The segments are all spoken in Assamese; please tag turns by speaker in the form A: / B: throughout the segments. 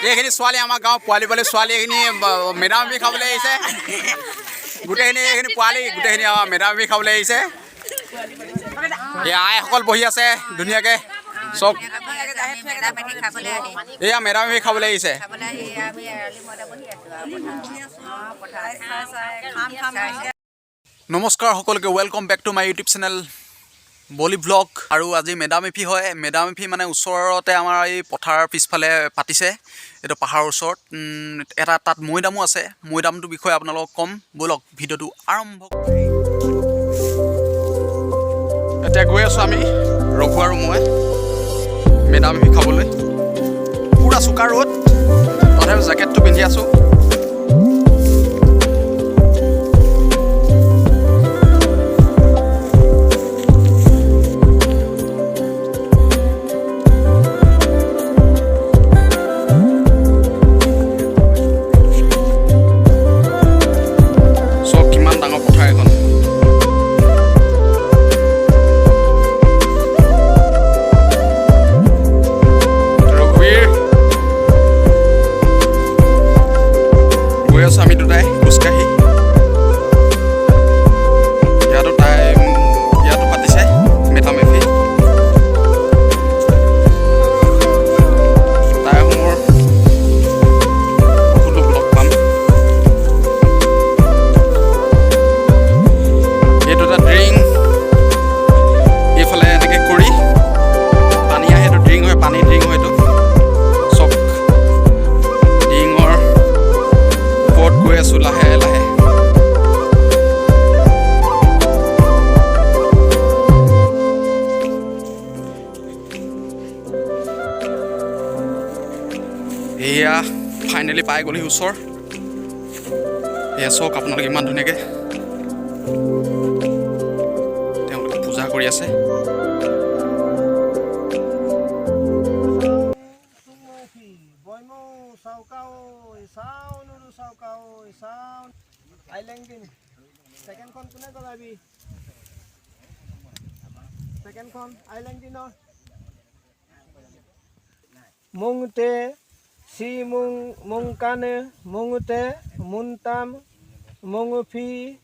A: এইখিনি ছোৱালী আমাৰ গাঁৱৰ পোৱালি পোৱালি ছোৱালী এইখিনি মেডাম খাবলৈ আহিছে গোটেইখিনি এইখিনি পোৱালি গোটেইখিনি আমাৰ মেডাম খাবলৈ আহিছে এই আইসকল বহি আছে ধুনীয়াকৈ চব এয়া মেডাম খাবলৈ আহিছে নমস্কাৰ সকলোকে welcome back to my YouTube channel বলি ব্লগ আৰু আজি মেডাম হয় মেডাম মানে ওচৰতে আমাৰ এই পথাৰৰ পিছফালে পাতিছে এইটো পাহাৰৰ ওচৰত এটা তাত মৈদামো আছে মৈদামটোৰ বিষয়ে আপোনালোকক ক'ম ব'লক ভিডিঅ'টো আৰম্ভ এতিয়া গৈ আছোঁ আমি ৰঘু আৰু মই মেডাম খাবলৈ পূৰা চোকা ৰ'দ তথাপি জেকেটটো পিন্ধি আছোঁ আমি দুটাই খোজকাঢ়ি ইয়াতো পাতিছে মেথামেফি তাই মোৰ বহুতো লগ পাম এইটো এটা ড্ৰিং এইফালে এনেকৈ কৰি পানী আহে এইটো ড্ৰিং হয় পানী ড্ৰিং হয় এইটো চব ড্ৰিঙৰ গৈ আছোঁ লাহে লাহে এয়া ফাইনেলি পাই গ'লহি ওচৰ এয়া চাওক আপোনালোকে ইমান ধুনীয়াকৈ তেওঁলোকে পূজা কৰি আছে
B: Mungte si mungkane mungte muntam mungupi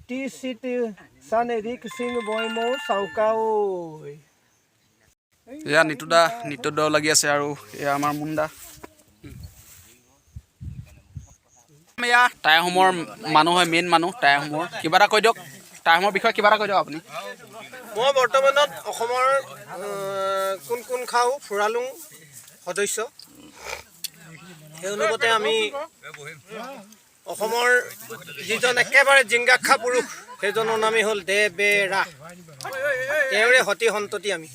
B: ti city sanerik sing boimo saukao
A: এয়া নিতুদা লাগি আছে আৰু এয়া আমাৰ মুণ্ডা এয়া টাইসমূহৰ মানুহ হয় মেইন মানুহ টাইসমূহৰ কিবা এটা কৈ দিয়ক টাইমৰ বিষয়ে কিবা এটা কৈ দিয়ক আপুনি
B: মই বৰ্তমানত অসমৰ কোন খাওঁ ফুৰালুং সদস্য সেই অনুপাতে আমি অসমৰ যিজন একেবাৰে জিংগাক্ষা পুৰুষ সেইজনৰ নামেই হ'ল দেবেৰা তেওঁৰে সতি সন্ততি আমি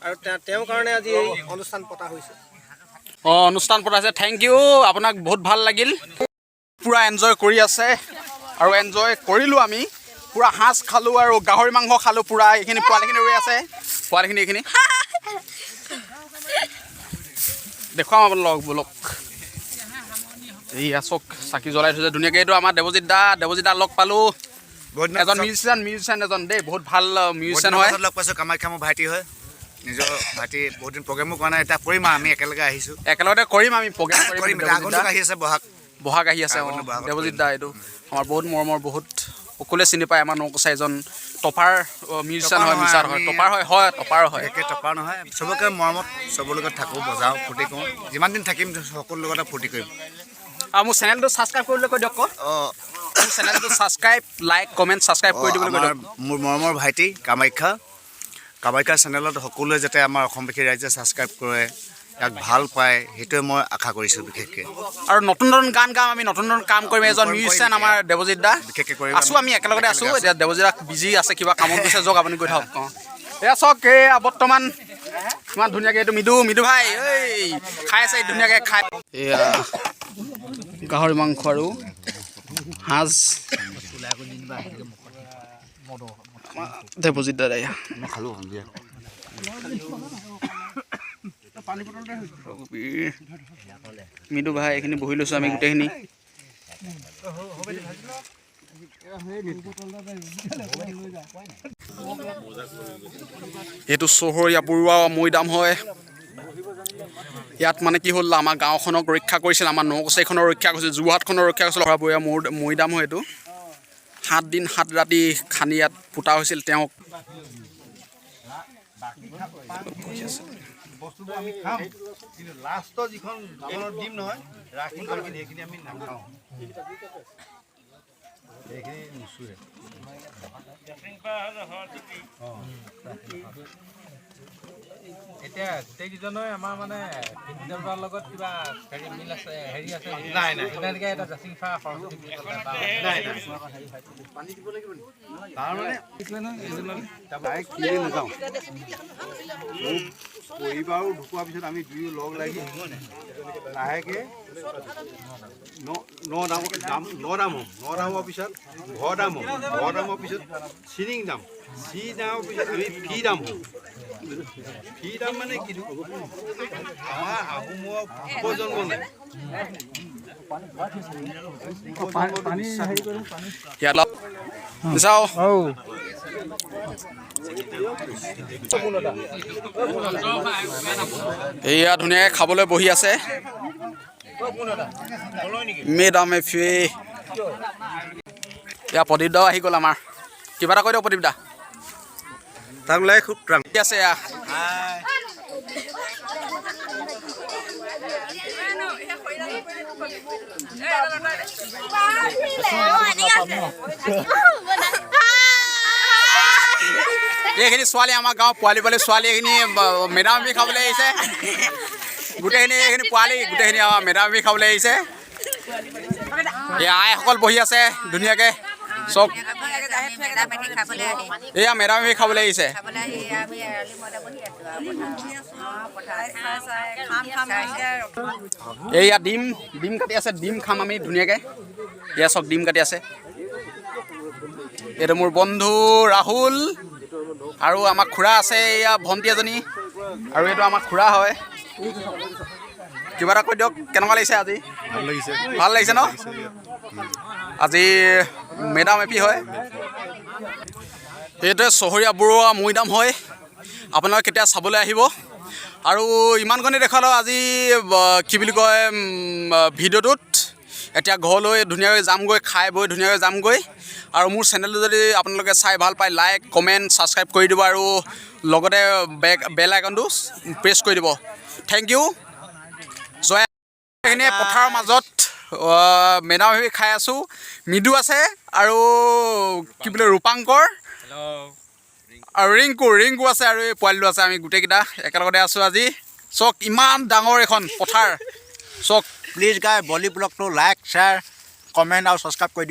B: আৰু তেওঁৰ কাৰণে আজি এই অনুষ্ঠান পতা হৈছে
A: অনুষ্ঠান পতাইছে থেংক ইউ আপোনাক বহুত ভাল লাগিল পূৰা এনজয় কৰি আছে আৰু এনজয় কৰিলোঁ আমি পূৰা সাঁজ খালোঁ আৰু গাহৰি মাংস খালোঁ পূৰা এইখিনি পোৱালিখিনি ৰৈ আছে পোৱালিখিনি এইখিনি দেখুৱাম আপোনালোক বলক এইয়া চক চাকি জ্বলাই থৈছে ধুনীয়াকৈ এইটো আমাৰ দেৱজিৎ দা লগ পালোঁ এজন মিউজিচিয়ান এজন দেই বহুত ভাল মিউজিচিয়ান হয়
C: লগ পাইছোঁ কামাখ্যা মোৰ ভাইটি হয় নিজৰ ভাইটি বহুত দিন প্ৰগ্ৰেমো কৰা নাই এতিয়া কৰিম আমি একেলগে আহিছোঁ
A: একেলগতে কৰিম আমি প্ৰগ্ৰেম কৰিম
C: আগন্তুক আহি আছে
A: বহাগ আহি আছে দেৱজিৎ দা এইটো আমাৰ বহুত মৰমৰ বহুত সকলোৱে চিনি পায় আমাৰ নৌকচা এজন টপাৰ মিউজিচিয়ান হয় মিউজিচিয়ান হয় টপাৰ হয়
C: একে টপাৰ নহয় চবকে মৰমত চবৰ লগত থাকোঁ বজাওঁ ফূৰ্তি কৰোঁ যিমান দিন থাকিম সকলো লগতে ফূৰ্তি কৰিম
A: আৰু মোৰ চেনেলটো ছাবস্ক্ৰাইব কৰিবলৈ কৈ দিয়ক মোৰ চেনেলটো ছাবস্ক্ৰাইব লাইক কমেণ্ট ছাবস্ক্ৰাইব কৰি দিবলৈ কৈ দিয়ক
C: মোৰ মৰমৰ ভাইটি কামাখ্যা চেনেলত সকলোৱে যাতে আমাৰ অসমবাসী ৰাইজে ছাবস্ক্ৰাইব কৰে ইয়াক ভাল পায় সেইটোৱে মই আশা কৰিছোঁ বিশেষকৈ
A: আৰু নতুন গান গাম আমি নতুন কাম কৰিম এজন মিউজিচিয়ান আমাৰ দেৱজিৎ দা
C: বিশেষকৈ কৰিম
A: আছোঁ আমি একেলগতে আছোঁ এতিয়া দেৱজিৎ দা বিজি আছে কিবা কামত গৈছে যাওক আপুনি গৈ থাকক এয়া চাওক এয়া বৰ্তমান ইমান ধুনীয়াকৈ এইটো মিদু ভাই এই খাই আছে ধুনীয়াকৈ খাই এয়া গাহৰি মাংস আৰু সাঁজ দেৱজিৎ দাদা
C: খালোঁ
A: মিদু ভাই এইখিনি বহি লৈছোঁ আমি গোটেইখিনি এইটো চহৰীয়া বৰুৱা মৈদাম হয়। ইয়াত মানে কি হ'ল আমাৰ গাঁওখনক ৰক্ষা কৰিছিল, আমাৰ নকছাৰীখনৰ ৰক্ষা কৰিছিল, যোৰহাটখনৰ ৰক্ষা কৰিছিল। বৰুৱা মৈদাম হয় এইটো। 7 দিন 7 ৰাতি খান্দি ইয়াত পোতা হৈছিল তেওঁক।
D: বস্তুবোৰ আমি খাম, কিন্তু লাষ্টৰ যিখন দিম নহয় ৰাখি সেইখিনি আমি নাখাওঁ, সেইখিনি নুচুৰে।
E: এতিয়া গোটেইকেইজনে আমাৰ মানে প্ৰিন্সিপালৰ লগত কিবা মিল আছে, হেৰি আছে।
D: নাই নাই
E: তেনেকৈ এটা জাচিং ফাৰ সৰস্বতী
D: তাৰমানে ডাইৰেক্ট কিনে নাযাওঁ। পৰিবাৰো ঢুকোৱাৰ পিছত আমি দুয়ো লগ লাগি লাহেকৈ নদামৰ পিছত ঘৰ দাম হ'ম, ঘৰ দামৰ পিছত চিৰিং দাম, দামৰ পিছত আমি ফি দাম হ'ম। ফি দাম মানে কি আমাৰ আহোমৰ প্ৰজন্ম নাই।
A: চাওঁ এয়া ধুনীয়াকৈ খাবলৈ বহি আছে মেডাম এফি। এয়া প্ৰদীপ দাও আহি গ'ল আমাৰ। কিবা এটা কৈ দিয়ক প্ৰদীপ দা।
C: তাক ওলাই খুব
A: ঠিক আছে এয়া এইখিনি ছোৱালী আমাৰ গাঁৱৰ পোৱালি ছোৱালী এইখিনি মেডাম এফি খাবলৈ আহিছে। গোটেইখিনি এইখিনি পোৱালি গোটেইখিনি আমাৰ মেডাম এফি খাবলৈ আহিছে। এই আইসকল বহি আছে ধুনীয়াকৈ চব। এয়া মেডাম এফি খাবলৈ আহিছে। এয়া ডিম কাটি আছে, ডিম খাম আমি ধুনীয়াকৈ। এয়া চব ডিম কাটি আছে। এইটো মোৰ বন্ধু ৰাহুল আৰু আমাৰ খুৰা আছে, এয়া ভণ্টি এজনী, আৰু এইটো আমাৰ খুৰা হয়। কিবা এটা কৈ দিয়ক, কেনেকুৱা লাগিছে আজি? ভাল লাগিছে ন? আজি মেডাম এপি হয়। এইটোৱে চহৰীয়া বৰুৱা মৈদাম হয়। আপোনালোকে কেতিয়া চাবলৈ আহিব। আৰু ইমানকণে দেখালোঁ আজি কি বুলি কয় ভিডিঅ'টোত। এতিয়া ঘৰলৈ ধুনীয়াকৈ যামগৈ, খাই বৈ ধুনীয়াকৈ যামগৈ। আৰু মোৰ চেনেলটো যদি আপোনালোকে চাই ভাল পায় লাইক কমেণ্ট ছাবস্ক্ৰাইব কৰি দিব, আৰু লগতে বেল আইকনটো প্ৰেছ কৰি দিব। Thank you. জয়। এইখিনি পথাৰৰ মাজত মেডাম এপি খাই আছোঁ। মৃদু আছে আৰু কি বোলে ৰূপাংকৰ আৰু ৰিংকু আছে, আৰু এই পোৱালিটো আছে। আমি গোটেইকেইটা একেলগতে আছোঁ আজি। চক ইমান ডাঙৰ এখন পথাৰ চক।
F: প্লিজ গাই বলি ব্লগটো লাইক শ্বেয়াৰ কমেণ্ট আৰু ছাবস্ক্ৰাইব কৰি দিব।